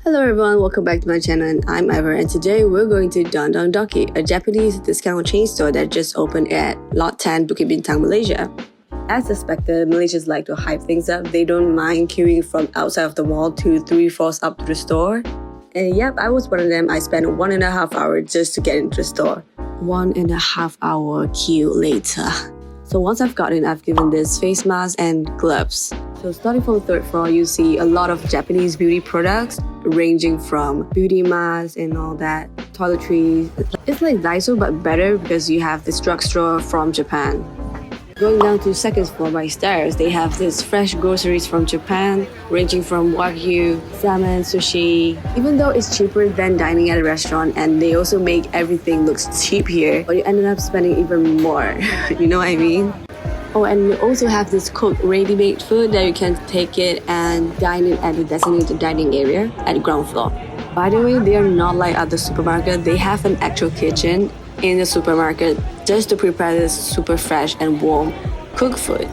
Hello everyone, welcome back to my channel and I'm Ivor, and today we're going to Don Don Donki, a Japanese discount chain store that just opened at Lot 10, Bukit Bintang, Malaysia. As expected, Malaysians like to hype things up. They don't mind queuing from outside of the mall to 3 floors up to the store. And yep, I was one of them. I spent 1.5 hours just to get into the store. 1.5 hour queue later. So once I've got in, I've given this face mask and gloves. So starting from the 3rd floor, you see a lot of Japanese beauty products ranging from beauty masks and all that, toiletries. It's like Daiso but better because you have this drugstore from Japan. Going down to 2nd floor by stairs, they have this fresh groceries from Japan ranging from wagyu, salmon, sushi. Even though it's cheaper than dining at a restaurant and they also make everything looks cheap here, but you ended up spending even more. You know what I mean? Oh, and we also have this cooked ready-made food that you can take it and dine it at the designated dining area at the ground floor. By the way, they are not like other supermarkets. They have an actual kitchen in the supermarket just to prepare this super fresh and warm cooked food.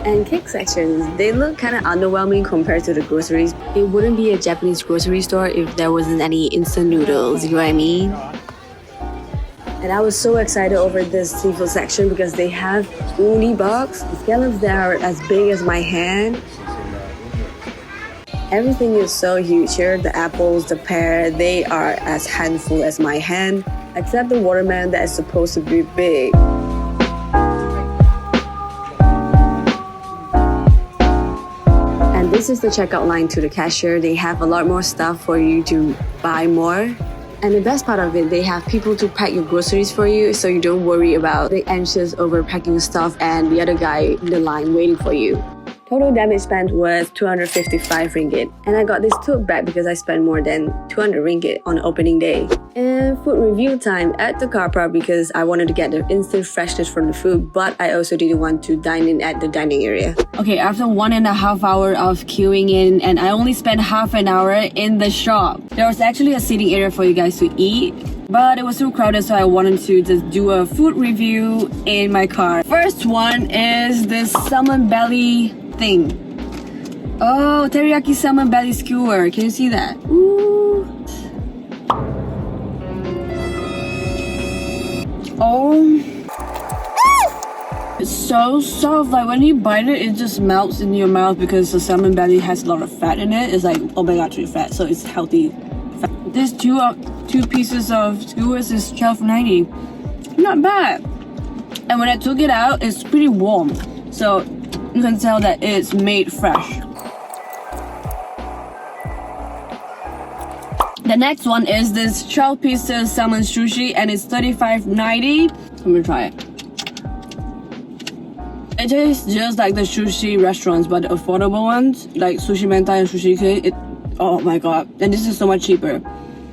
And cake sections, they look kind of underwhelming compared to the groceries. It wouldn't be a Japanese grocery store if there wasn't any instant noodles, you know what I mean? And I was so excited over this seafood section because they have uni bugs. The scallops that are as big as my hand. Everything is so huge here. The apples, the pear, they are as handful as my hand, except the watermelon that is supposed to be big. And this is the checkout line to the cashier. They have a lot more stuff for you to buy more. And the best part of it, they have people to pack your groceries for you so you don't worry about being anxious over packing stuff and the other guy in the line waiting for you. Total damage spent was 255 ringgit. And I got this tote bag because I spent more than 200 ringgit on opening day. And food review time at the car park because I wanted to get the instant freshness from the food, but I also didn't want to dine in at the dining area. Okay, after 1.5 hours of queuing in, and I only spent half an hour in the shop. There was actually a seating area for you guys to eat, but it was too crowded, so I wanted to just do a food review in my car. First one is this salmon belly thing. Oh, teriyaki salmon belly skewer. Can you see that? Ooh. Oh. It's so soft. Like when you bite it, it just melts in your mouth because the salmon belly has a lot of fat in it. It's like omega-3 fat, so it's healthy fat. This two pieces of skewers is $12.90. Not bad. And when I took it out, it's pretty warm. So you can tell that it's made fresh. The next one is this 12 pieces salmon sushi and it's $35.90. I'm gonna try it. It tastes just like the sushi restaurants, but the affordable ones like sushi mentai and sushi cake. Oh my god! And this is so much cheaper.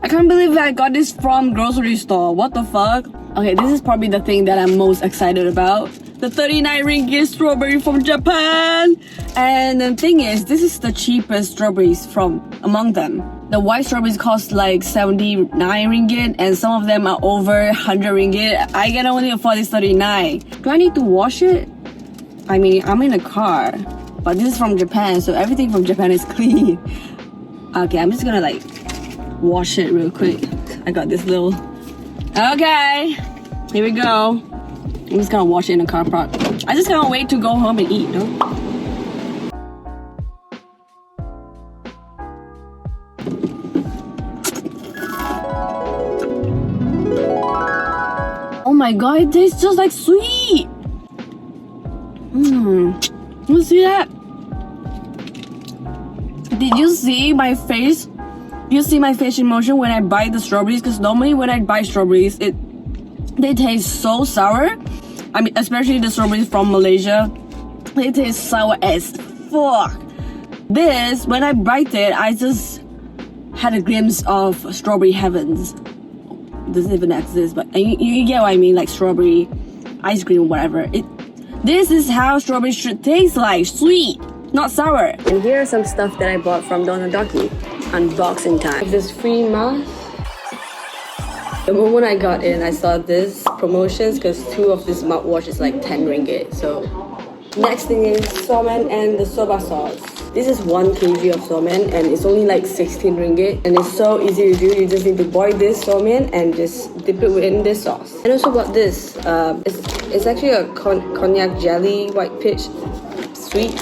I can't believe I got this from grocery store. What the fuck? Okay, this is probably the thing that I'm most excited about. The 39 ringgit strawberry from Japan. And the thing is, this is the cheapest strawberries from among them. The white strawberries cost like 79 ringgit and some of them are over 100 ringgit. I can only afford this 39. Do I need to wash it? I mean, I'm in a car, but this is from Japan, so everything from Japan is clean. Okay, I'm just gonna like wash it real quick. I got this little... Okay, here we go. I'm just gonna wash it in the car park. I just can't wait to go home and eat, no? Oh my god, it tastes just like sweet! You see that? Did you see my face? You see my face emotion when I bite the strawberries? Because normally when I bite strawberries, they taste so sour. I mean, especially the strawberries from Malaysia. They taste sour as fuck. This, when I bite it, I just had a glimpse of strawberry heavens. It doesn't even exist, but you get what I mean, like strawberry ice cream, whatever. This is how strawberry should taste like, sweet, not sour. And here are some stuff that I bought from Don Don Donki. Unboxing time. This free mask. The moment I got in, I saw this promotions because 2 of this mouthwash is like 10 ringgit. So next thing is salmon and the soba sauce. This is 1 kg of so mein and it's only like 16 ringgit and it's so easy to do. You just need to boil this so mein and just dip it in this sauce. And also got this. It's actually a cognac jelly white peach sweet.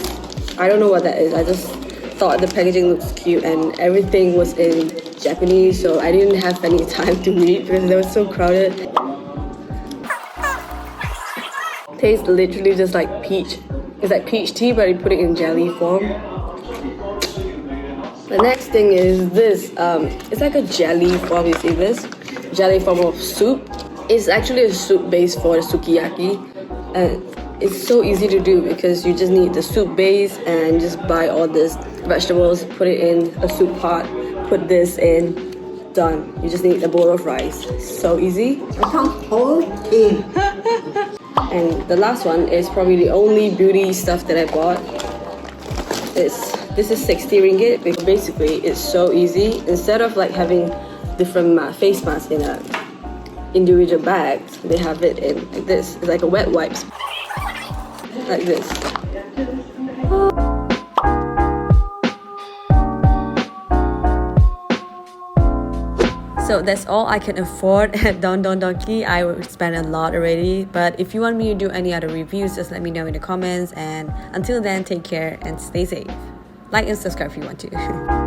I don't know what that is. I just thought the packaging looks cute and everything was in Japanese, so I didn't have any time to read because they were so crowded. Tastes literally just like peach. It's like peach tea, but you put it in jelly form. The next thing is this. It's like a jelly form. You see this? Jelly form of soup. It's actually a soup base for the sukiyaki. And it's so easy to do because you just need the soup base and just buy all these vegetables, put it in a soup pot, put this in, done. You just need a bowl of rice. So easy. And the last one is probably the only beauty stuff that I bought. This is 60 ringgit. Basically, it's so easy. Instead of like having different face masks in a individual bags, they have it in like this. It's like a wet wipes. Like this. So that's all I can afford at Don Don Donki. I would spend a lot already, but if you want me to do any other reviews, just let me know in the comments, and until then, take care and stay safe. Like and subscribe if you want to.